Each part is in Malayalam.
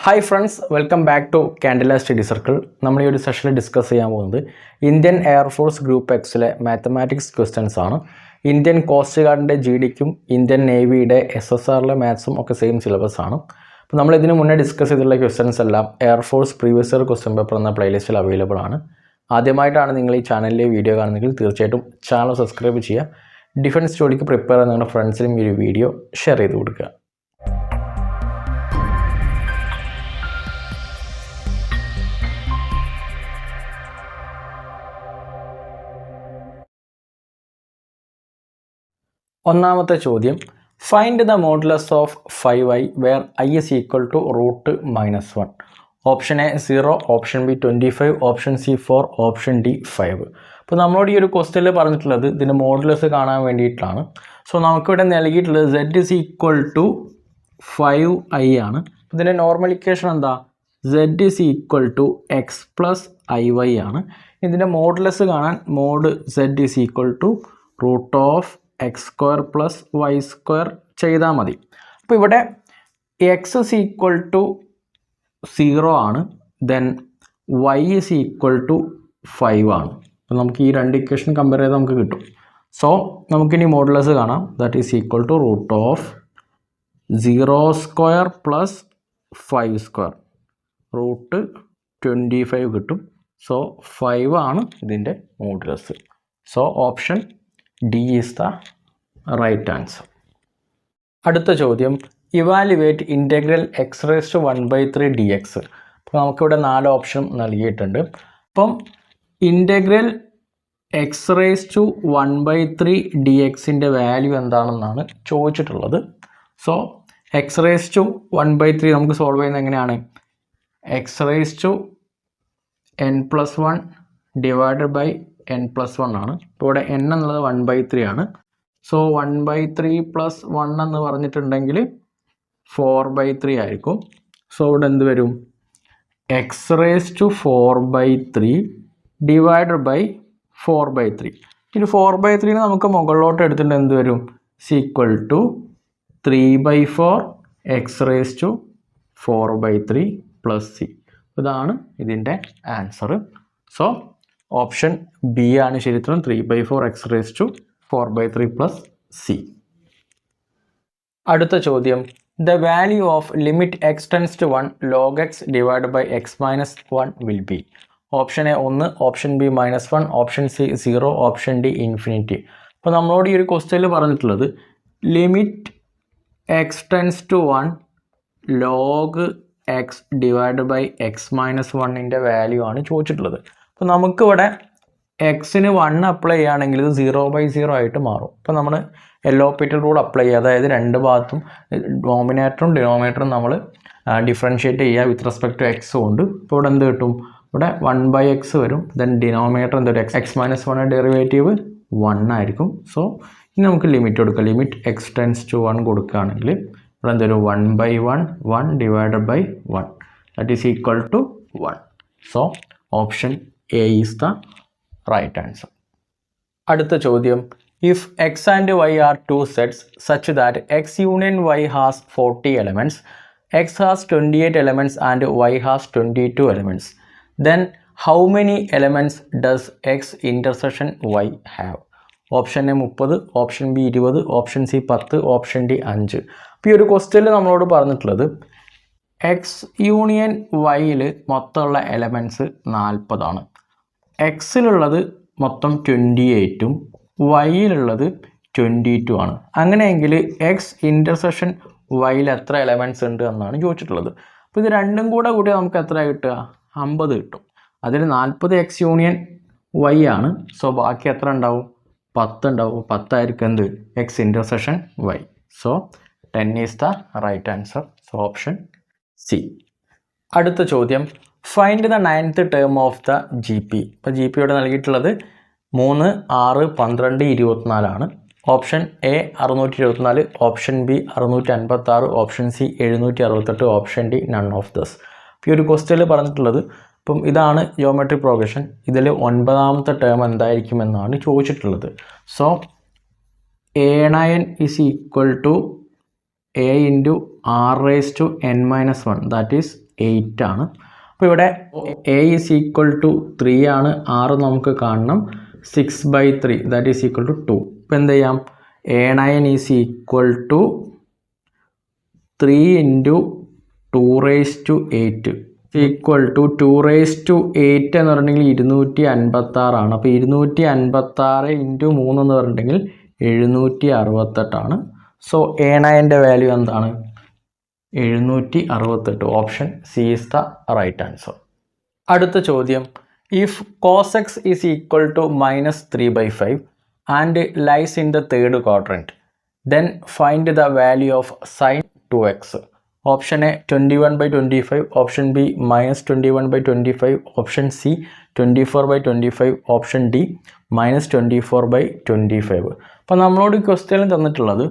Hi friends, welcome back to Candila study circle. നമ്മൾ ഈ ഒരു സെഷനിൽ ഡിസ്കസ് ചെയ്യാൻ പോകുന്നത് ഇന്ത്യൻ എയർഫോഴ്സ് ഗ്രൂപ്പ് എക്സിലെ മാത്തമാറ്റിക്സ് ക്വസ്റ്റ്യൻസ് ആണ്. ഇന്ത്യൻ കോസ്റ്റ് ഗാർഡിൻ്റെ GDക്കും ഇന്ത്യൻ നേവിയുടെ SSRലെ മാത്സും ഒക്കെ സെയിം സിലബസ് ആണ്. അപ്പോൾ നമ്മൾ ഇതിന് മുന്നേ ഡിസ്കസ് ചെയ്തിട്ടുള്ള ക്വസ്റ്റ്യൻസ് എല്ലാം air force previous year question paper എന്ന പ്ലേലിസ്റ്റിൽ അവൈലബിൾ ആണ്. ആദ്യമായിട്ടാണ് നിങ്ങൾ ഈ ചാനലിലെ വീഡിയോ കാണുന്നതെങ്കിൽ തീർച്ചയായിട്ടും ചാനൽ സബ്സ്ക്രൈബ് ചെയ്യുക. ഡിഫൻസ് ജോലിക്ക് പ്രിപ്പയർ ചെയ്യുന്ന നിങ്ങളുടെ ഫ്രണ്ട്സിനും ഈ ഒരു വീഡിയോ ഷെയർ ചെയ്ത് കൊടുക്കുക. ഒന്നാമത്തെ ചോദ്യം, find the modulus of 5i where i is equal to √-1. Option A 0, option B 25, option C 4, option D 5. അപ്പോൾ നമ്മളോട് ഈ ഒരു ക്വസ്റ്റ്യനിൽ പറഞ്ഞിട്ടുള്ളത് ഇതിൻ്റെ മോഡുലസ് കാണാൻ വേണ്ടിയിട്ടാണ്. സോ നമുക്കിവിടെ നൽകിയിട്ടുള്ളത് z is equal to 5i ആണ്. ഇതിൻ്റെ നോർമൽ ഇക്വേഷൻ എന്താ? z is equal to x plus iy ആണ്. ഇതിൻ്റെ മോഡുലസ് കാണാൻ mode z is equal to √(x² + y² ചെയ്താൽ മതി. അപ്പോൾ ഇവിടെ x is equal to 0 ആണ്, then y is equal to 5 ആണ്. അപ്പോൾ നമുക്ക് ഈ രണ്ട് ഇക്വേഷൻ കമ്പയർ ചെയ്താൽ നമുക്ക് കിട്ടും. സോ നമുക്കിനി മോഡുലസ് കാണാം. ദാറ്റ് ഈസ് ഈക്വൽ ടു √(0² + 5²) √25 കിട്ടും. സോ 5 ആണ് ഇതിൻ്റെ modulus. So option D is the right answer. അടുത്ത ചോദ്യം, ഇവാലുവേറ്റ് ഇൻ്റഗ്രൽ x⁻⁴ dx. അപ്പോൾ നമുക്കിവിടെ 4 ഓപ്ഷൻ നൽകിയിട്ടുണ്ട്. അപ്പം ഇൻ്റഗ്രൽ x⁻⁴ dxൻ്റെ വാല്യൂ എന്താണെന്നാണ് ചോദിച്ചിട്ടുള്ളത്. സോ x⁻⁴ നമുക്ക് സോൾവ് ചെയ്യുന്നത് എങ്ങനെയാണ്? x⁻n+1 ഡിവൈഡഡ് ബൈ n+1 ആണ്. ഇപ്പോൾ ഇവിടെ n എന്നുള്ളത് 1/3 ആണ്. സോ 1/3 + 1 എന്ന് പറഞ്ഞിട്ടുണ്ടെങ്കിൽ 4/3 ആയിരിക്കും. സോ ഇവിടെ എന്ത് വരും? x⁻⁴ divided by 4/3. ഇനി 4/3 നമുക്ക് മുകളിലോട്ട് എടുത്തിട്ട് എന്ത് വരും? Equal to 3/4 x⁻⁴ + c. ഇതാണ് ഇതിൻ്റെ ആൻസർ. സോ ഓപ്ഷൻ ബി ആണ് ശരിത്തരം, 3/4 x⁻⁴ + c. അടുത്ത ചോദ്യം, the value of limit x tends to 1 log x divide by x-1 will be. Option A 1, option B -1, option C 0, option D infinity. അപ്പോൾ നമ്മളോട് ഈ ഒരു ക്വസ്റ്റ്യനിൽ പറഞ്ഞിട്ടുള്ളത് limit x tends to 1 log x divide by x-1ൻ്റെ വാല്യൂ ആണ് ചോദിച്ചിട്ടുള്ളത്. അപ്പോൾ നമുക്കിവിടെ എക്സിന് 1 അപ്ലൈ ചെയ്യുകയാണെങ്കിൽ ഇത് 0/0 ആയിട്ട് മാറും. അപ്പോൾ നമ്മൾ എലോപ്പിറ്റൽ റൂൾ അപ്ലൈ ചെയ്യുക, അതായത് രണ്ട് ഭാഗത്തും നോമിനേറ്ററും ഡിനോമിനേറ്ററും നമ്മൾ ഡിഫറൻഷ്യേറ്റ് ചെയ്യുക വിത്ത് റെസ്പെക്ട് ടു എക്സ് കൊണ്ട്. ഇപ്പോൾ ഇവിടെ എന്ത് കിട്ടും? ഇവിടെ 1/x വരും. ദെൻ ഡിനോമിനേറ്റർ എന്ത് വരും? x-1 ഡെറിവേറ്റീവ് 1 ആയിരിക്കും. സോ ഇനി നമുക്ക് ലിമിറ്റ് കൊടുക്കുക. ലിമിറ്റ് x ടെൻസ് ടു 1 കൊടുക്കുകയാണെങ്കിൽ ഇവിടെ എന്ത് വരും? 1/1 1 divided by 1 that is equal to 1. So option A is the right answer. അടുത്ത ചോദ്യം, if x and y are 2 sets such that x union y has 40 elements, x has 28 elements and y has 22 elements, then how many elements does x intersection y have? Option A 30, option B 20, option C 10, option D 5. അപ്പോൾ ഈ ഒരു ക്വസ്റ്റ്യനിൽ നമ്മളോട് പറഞ്ഞിട്ടുള്ളത് x യൂണിയൻ വൈയിൽ മൊത്തമുള്ള എലമെൻറ്റ്സ് 40 ആണ്. എക്സിലുള്ളത് മൊത്തം 28ഉം വൈയിലുള്ളത് 22 ആണ്. അങ്ങനെയെങ്കിൽ എക്സ് ഇൻ്റർസെക്ഷൻ വൈയിൽ എത്ര എലമെൻറ്റ്സ് ഉണ്ട് എന്നാണ് ചോദിച്ചിട്ടുള്ളത്. അപ്പോൾ ഇത് രണ്ടും കൂടെ കൂടി നമുക്ക് എത്ര കിട്ടുക? 50 കിട്ടും. അതിൽ 40 എക്സ് യൂണിയൻ വൈ ആണ്. സോ ബാക്കി എത്ര ഉണ്ടാവും? 10 ഉണ്ടാവും. 10 ആയിരിക്കും എന്ത്? X intersection Y. So 10 is the right answer. So option C. അടുത്ത ചോദ്യം, find the 9th term of the GP. ഇപ്പോൾ GP ഇവിടെ നൽകിയിട്ടുള്ളത് 3, 6, 12, 24 ആണ്. Option A 624, option B 656, option C 768, option D none of those. ഇപ്പോൾ ഈ ഒരു ക്വസ്റ്റ്യനിൽ പറഞ്ഞിട്ടുള്ളത് ഇപ്പം ഇതാണ് ജിയോമെട്രിക് പ്രോഗ്രഷൻ. ഇതിൽ 9ാമത്തെ ടേം എന്തായിരിക്കുമെന്നാണ് ചോദിച്ചിട്ടുള്ളത്. So A9 is equal to A into R raise to N minus 1 that is 8 ആണ്. അപ്പോൾ ഇവിടെ എ ഈസ് ഈക്വൽ ടു 3 ആണ്, ആറ് നമുക്ക് കാണണം, 6/3 ദാറ്റ് ഈസ് ഈക്വൽ ടു 2. ഇപ്പോൾ എന്ത് ചെയ്യാം, A9 is equal to 3 into 2 raise to 8 equal to 2 raise to 8 എന്ന് പറഞ്ഞിട്ടുണ്ടെങ്കിൽ 256 ആണ്. അപ്പോൾ 256 ഇൻറ്റു 3 എന്ന് പറഞ്ഞിട്ടുണ്ടെങ്കിൽ 768 ആണ്. സോ A9ൻ്റെ വാല്യൂ എന്താണ്, 768. Option C is the right answer. അടുത്ത ചോദ്യം, if cos x is equal to -3/5 and lies in the third quadrant, then find the value of sin 2x. Option A 21/25, option B -21/25, option C 24/25, option D -24/25. അപ്പോൾ നമ്മളോട് ക്വസ്റ്റ്യനിൽ തന്നിട്ടുള്ളത്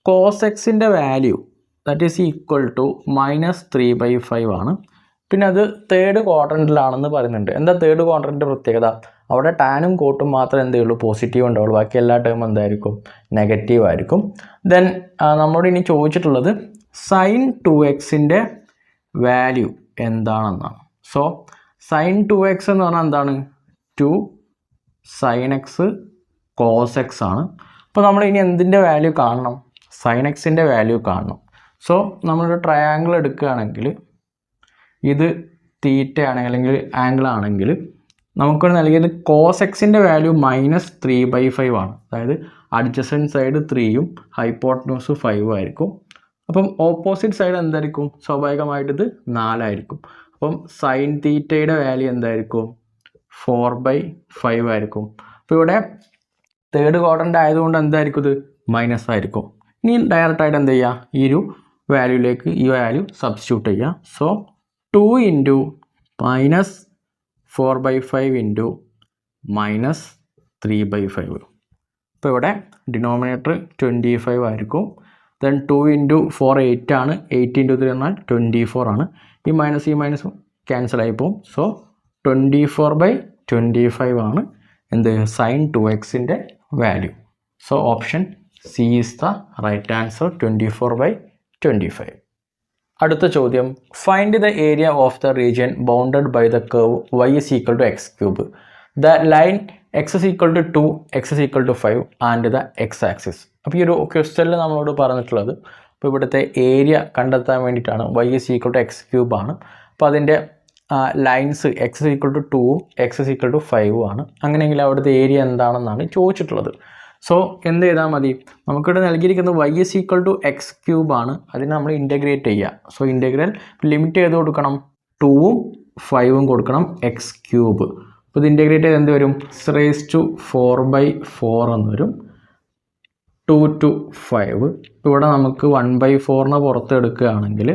cos എക്സിൻ്റെ value that is equal to -3/5 ആണ്. പിന്നെ അത് തേർഡ് ക്വാഡ്രൻറ്റിലാണെന്ന് പറയുന്നുണ്ട്. എന്താ തേർഡ് ക്വാഡ്രൻറ്റിൻ്റെ പ്രത്യേകത, അവിടെ ടാനും കോട്ടും മാത്രമേ എന്തേ ഉള്ളൂ പോസിറ്റീവ് ഉണ്ടാവുള്ളൂ, ബാക്കി എല്ലാ ടേമും എന്തായിരിക്കും, നെഗറ്റീവ് ആയിരിക്കും. ദെൻ നമ്മളോട് ഇനി ചോദിച്ചിട്ടുള്ളത് sin 2xൻ്റെ വാല്യൂ എന്താണെന്നാണ്. സോ sin 2x എന്ന് പറഞ്ഞാൽ എന്താണ്, 2 sin x cos x ആണ്. അപ്പോൾ നമ്മൾ ഇനി എന്തിൻ്റെ വാല്യൂ കാണണം, sin xൻ്റെ വാല്യൂ കാണണം. സോ നമ്മളൊരു ട്രയാങ്കിൾ എടുക്കുകയാണെങ്കിൽ ഇത് തീറ്റയാണെങ്കിൽ അല്ലെങ്കിൽ ആംഗിൾ ആണെങ്കിൽ നമുക്ക് നൽകിയത് cos എക്സിൻ്റെ വാല്യൂ -3/5 ആണ്. അതായത് അഡ്ജസൻറ്റ് സൈഡ് 3യും ഹൈപ്പോട്ടന്യൂസ് 5 ആയിരിക്കും. അപ്പം ഓപ്പോസിറ്റ് സൈഡ് എന്തായിരിക്കും, സ്വാഭാവികമായിട്ട് ഇത് 4 ആയിരിക്കും. അപ്പം സൈൻ തീറ്റയുടെ വാല്യൂ എന്തായിരിക്കും, 4/5 ആയിരിക്കും. അപ്പോൾ ഇവിടെ തേർഡ് ക്വാഡ്രൻ്റ് ആയതുകൊണ്ട് എന്തായിരിക്കും, ഇത് മൈനസ് ആയിരിക്കും. ഇനി ഡയറക്റ്റായിട്ട് എന്ത് ചെയ്യുക, ഈ ഒരു വാല്യൂയിലേക്ക് ഈ വാല്യൂ സബ്സ്റ്റിറ്റ്യൂട്ട് ചെയ്യുക. So 2 into -4/5 into -3/5. ഇപ്പോൾ ഇവിടെ ഡിനോമിനേറ്റർ 25 ആയിരിക്കും. ദെൻ 2 ഇൻറ്റു 4 8 ആണ്, 8 ഇൻറ്റു 3 എന്നാൽ 24 ആണ്. ഈ മൈനസ് ക്യാൻസൽ ആയിപ്പോവും. സോ 24/25 ആണ് എന്ത്, sin 2xൻ്റെ value. So option C is the right answer, 24/25. അടുത്ത ചോദ്യം, find the area of the region bounded by the curve y is equal to x3. The line x is equal to 2, x is equal to 5 and the x axis. അപ്പോൾ ഈ ഒരു ക്വസ്റ്റ്യനിൽ നമ്മളോട് പറഞ്ഞിട്ടുള്ളത് ഇപ്പോൾ ഇവിടുത്തെ ഏരിയ കണ്ടെത്താൻ വേണ്ടിയിട്ടാണ്. y is equal to x3 ആണ്. അപ്പോൾ അതിൻ്റെ lines x is equal to 2ഉം x is equal to 5ഉം ആണ്. അങ്ങനെയെങ്കിൽ അവിടുത്തെ ഏരിയ എന്താണെന്നാണ് ചോദിച്ചിട്ടുള്ളത്. സോ എന്ത് ചെയ്താൽ മതി, നമുക്കിവിടെ നൽകിയിരിക്കുന്നത് y is equal to x3 ആണ്. അതിന് നമ്മൾ ഇൻ്റഗ്രേറ്റ് ചെയ്യുക. സോ ഇൻ്റഗ്രൽ ലിമിറ്റ് ചെയ്ത് കൊടുക്കണം, 2ഉം 5ഉം കൊടുക്കണം, x3. അപ്പോൾ ഇത് ഇൻ്റഗ്രേറ്റ് ചെയ്ത് എന്ത് വരും, x4/4 എന്ന് വരും, 2 to 5. ഇവിടെ നമുക്ക് 1/4 പുറത്തെടുക്കുകയാണെങ്കിൽ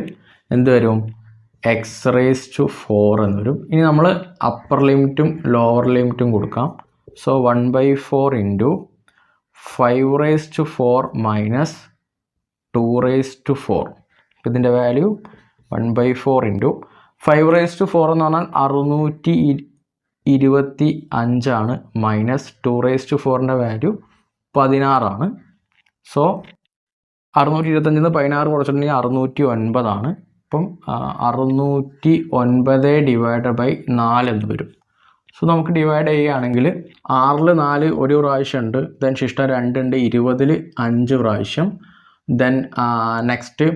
എന്ത് വരും, x4 എന്ന് വരും. ഇനി നമ്മൾ അപ്പർ ലിമിറ്റും ലോവർ ലിമിറ്റും കൊടുക്കാം. So 1/4 into 5/4 minus 2/4. ഇതിൻ്റെ വാല്യൂ 1/4 ഇൻറ്റു 5/4 എന്ന് പറഞ്ഞാൽ 625 ആണ്, മൈനസ് 2/4ൻ്റെ വാല്യൂ 16 ആണ്. സോ 625 16 കുറച്ചിട്ടുണ്ടെങ്കിൽ 609 ആണ്. അപ്പം 609/4 എന്ന് വരും. സോ നമുക്ക് ഡിവൈഡ് ചെയ്യുകയാണെങ്കിൽ 6ൽ 4 ഒരു പ്രാവശ്യം ഉണ്ട്, ദെൻ ശിഷ്ടം 2 ഉണ്ട്, 20ൽ 5 പ്രാവശ്യം. ദെൻ നെക്സ്റ്റ്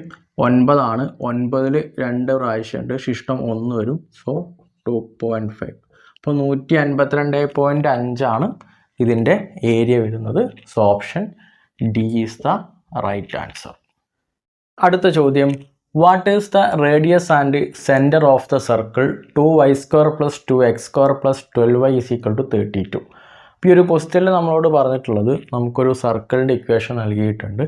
9 ആണ്, 9ൽ 2 പ്രാവശ്യം ഉണ്ട്, ശിഷ്ടം 1 വരും. സോ 2.5. അപ്പോൾ 152.5 ആണ് ഇതിൻ്റെ ഏരിയ വരുന്നത്. So option D is the right answer. അടുത്ത ചോദ്യം, what is the radius and centre of the circle 2y² + 2x² + 12y = 32. ഇപ്പോൾ ഈ ഒരു ക്വസ്റ്റ്യനിൽ നമ്മളോട് പറഞ്ഞിട്ടുള്ളത് നമുക്കൊരു സർക്കിളിൻ്റെ ഇക്വേഷൻ നൽകിയിട്ടുണ്ട്,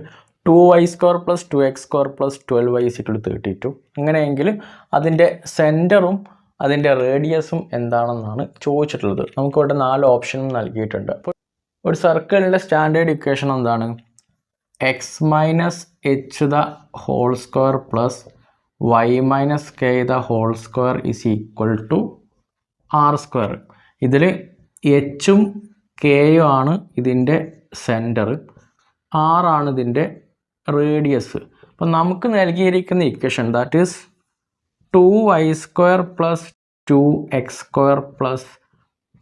2y² + 2x² + 12y = 32. അങ്ങനെയെങ്കിൽ അതിൻ്റെ സെൻറ്ററും അതിൻ്റെ റേഡിയസും എന്താണെന്നാണ് ചോദിച്ചിട്ടുള്ളത്. നമുക്കിവിടെ 4 ഓപ്ഷനും നൽകിയിട്ടുണ്ട്. അപ്പോൾ ഒരു സർക്കിളിൻ്റെ സ്റ്റാൻഡേർഡ് ഇക്വേഷൻ എന്താണ്, x - h² + y - k² = r². ഇതിൽ എച്ചും കെയും ആണ് ഇതിൻ്റെ സെൻറ്റർ, ആർ ആണ് ഇതിൻ്റെ റേഡിയസ്. അപ്പോൾ നമുക്ക് നൽകിയിരിക്കുന്ന equation that is 2y² plus 2x² plus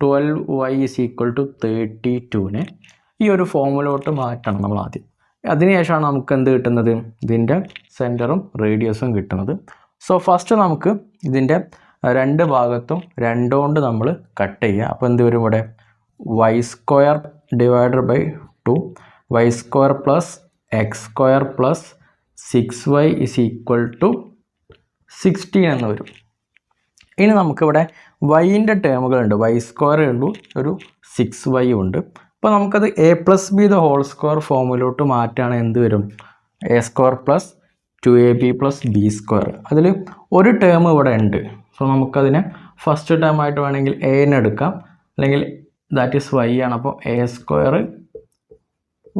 12y is equal to 32നെ ഈ ഒരു ഫോമിലോട്ട് മാറ്റണം നമ്മൾ ആദ്യം. അതിനുശേഷമാണ് നമുക്ക് എന്ത് കിട്ടുന്നത്, ഇതിൻ്റെ സെൻറ്ററും റേഡിയസും കിട്ടുന്നത്. സോ ഫസ്റ്റ് നമുക്ക് ഇതിൻ്റെ രണ്ട് ഭാഗത്തും 2 കൊണ്ട് നമ്മൾ കട്ട് ചെയ്യുക. അപ്പോൾ എന്ത് വരും ഇവിടെ, y² divided by 2 y² plus x² plus 6y is equal to 16 എന്ന് വരും. ഇനി നമുക്കിവിടെ വൈൻ്റെ ടേമുകളുണ്ട്, y² ഉണ്ട്, ഒരു 6y ഉണ്ട്. അപ്പോൾ നമുക്കത് a+b² ഫോമിലോട്ട് മാറ്റുകയാണ് എന്ത് വരും, a² plus 2ab plus b². അതിൽ ഒരു ടേം ഇവിടെ ഉണ്ട്. സോ നമുക്കതിനെ ഫസ്റ്റ് ടേം ആയിട്ട് വേണമെങ്കിൽ a എടുക്കാം, അല്ലെങ്കിൽ ദാറ്റ് ഈസ് y ആണ്. അപ്പോൾ a²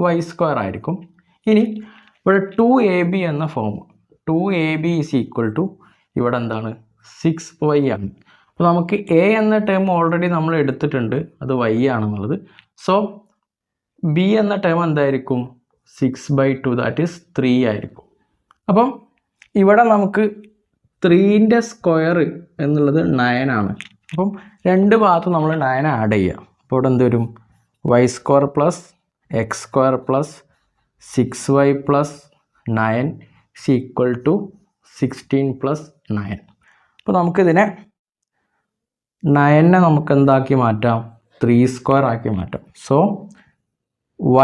y² ആയിരിക്കും. ഇനി ഇവിടെ 2ab എന്ന form, 2ab is equal to ഇവിടെ എന്താണ് 6y ആണ്. അപ്പോൾ നമുക്ക് a എന്ന ടേം ഓൾറെഡി നമ്മൾ എടുത്തിട്ടുണ്ട്, അത് y ആണെന്നുള്ളത്. സോ b എന്ന ടേം എന്തായിരിക്കും, 6/2 ദാറ്റ് ഈസ് 3 ആയിരിക്കും. അപ്പം ഇവിടെ നമുക്ക് 3ൻ്റെ സ്ക്വയർ എന്നുള്ളത് 9 ആണ്. അപ്പം രണ്ട് ഭാഗത്തും നമ്മൾ 9 ആഡ് ചെയ്യാം. അപ്പോൾ ഇവിടെ എന്ത് വരും, y² plus x² plus 6y plus 9 is equal to 16 plus 9. അപ്പോൾ നമുക്കിതിനെ 9നെ നമുക്ക് എന്താക്കി മാറ്റാം, 3² ആക്കി മാറ്റാം. So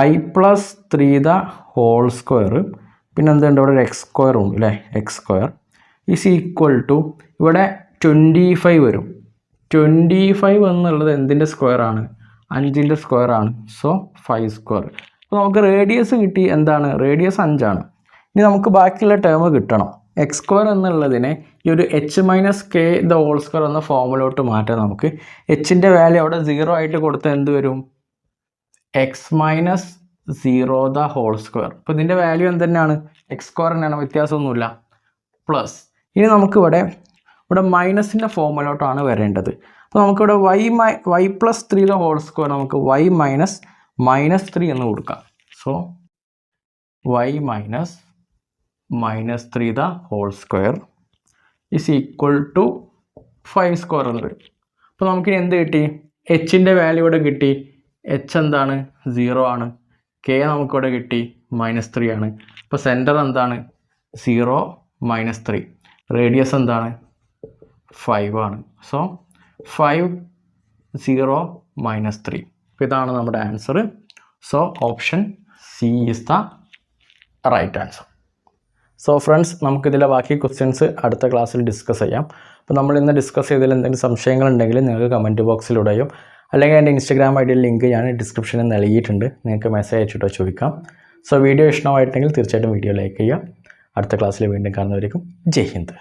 y plus 3 the whole square, പിന്നെ എന്തുണ്ട് ഇവിടെ ഒരു x² ഉണ്ട് അല്ലേ, x² ഈസ് ഈക്വൽ ടു ഇവിടെ 25 വരും. 25 എന്നുള്ളത് എന്തിൻ്റെ സ്ക്വയർ ആണ്, 5ൻ്റെ സ്ക്വയർ ആണ്. സോ 5². അപ്പോൾ നമുക്ക് റേഡിയസ് കിട്ടി, എന്താണ് റേഡിയസ് 5 ആണ്. ഇനി നമുക്ക് ബാക്കിയുള്ള ടേം കിട്ടണം. x² എന്നുള്ളതിനെ ഈ ഒരു h-k ദ ഹോൾ സ്ക്വയർ എന്ന ഫോമിലോട്ട് മാറ്റാം. നമുക്ക് എച്ചിൻ്റെ വാല്യൂ അവിടെ 0 ആയിട്ട് കൊടുത്താൽ എന്ത് വരും, x-0 ദ ഹോൾ സ്ക്വയർ. അപ്പോൾ ഇതിൻ്റെ വാല്യൂ എന്ത് തന്നെയാണ്, x² തന്നെയാണ്, വ്യത്യാസമൊന്നുമില്ല, പ്ലസ്. ഇനി നമുക്കിവിടെ മൈനസിൻ്റെ ഫോമിലോട്ടാണ് വരേണ്ടത്. അപ്പോൾ നമുക്കിവിടെ y plus 3 the whole square നമുക്ക് y മൈനസ് 3 എന്ന് കൊടുക്കാം. So y minus 3 the whole square is equal to 5² എന്ന് വരും. അപ്പോൾ നമുക്കിനി എന്ത് കിട്ടി, എച്ചിൻ്റെ വാല്യൂ ഇവിടെ കിട്ടി, h എന്താണ് 0 ആണ്, k നമുക്കിവിടെ കിട്ടി -3 ആണ്. അപ്പോൾ സെൻറ്റർ എന്താണ് 0 -3, റേഡിയസ് എന്താണ് 5 ആണ്. സോ 5 0 -3. അപ്പോൾ ഇതാണ് നമ്മുടെ answer. So option C is the right answer. So friends, നമുക്കിതിലെ ബാക്കി ക്വസ്റ്റ്യൻസ് അടുത്ത ക്ലാസ്സിൽ ഡിസ്കസ് ചെയ്യാം. അപ്പോൾ നമ്മൾ ഇന്ന് ഡിസ്കസ് ചെയ്തതിൽ എന്തെങ്കിലും സംശയങ്ങളുണ്ടെങ്കിൽ നിങ്ങൾക്ക് കമൻറ്റ് ബോക്സിലൂടെയോ അല്ലെങ്കിൽ എൻ്റെ ഇൻസ്റ്റാഗ്രാം ഐ ഡിയിൽ ലിങ്ക് ഞാൻ ഡിസ്ക്രിപ്ഷനിൽ നൽകിയിട്ടുണ്ട്, നിങ്ങൾക്ക് മെസ്സേജ് അയച്ചിട്ടോ ചോദിക്കാം. സോ വീഡിയോ ഇഷ്ടമായിട്ടുണ്ടെങ്കിൽ തീർച്ചയായിട്ടും വീഡിയോ ലൈക്ക് ചെയ്യുക. അടുത്ത ക്ലാസ്സിൽ വീണ്ടും കാണുന്നവരേക്കും ജയ് ഹിന്ദ്.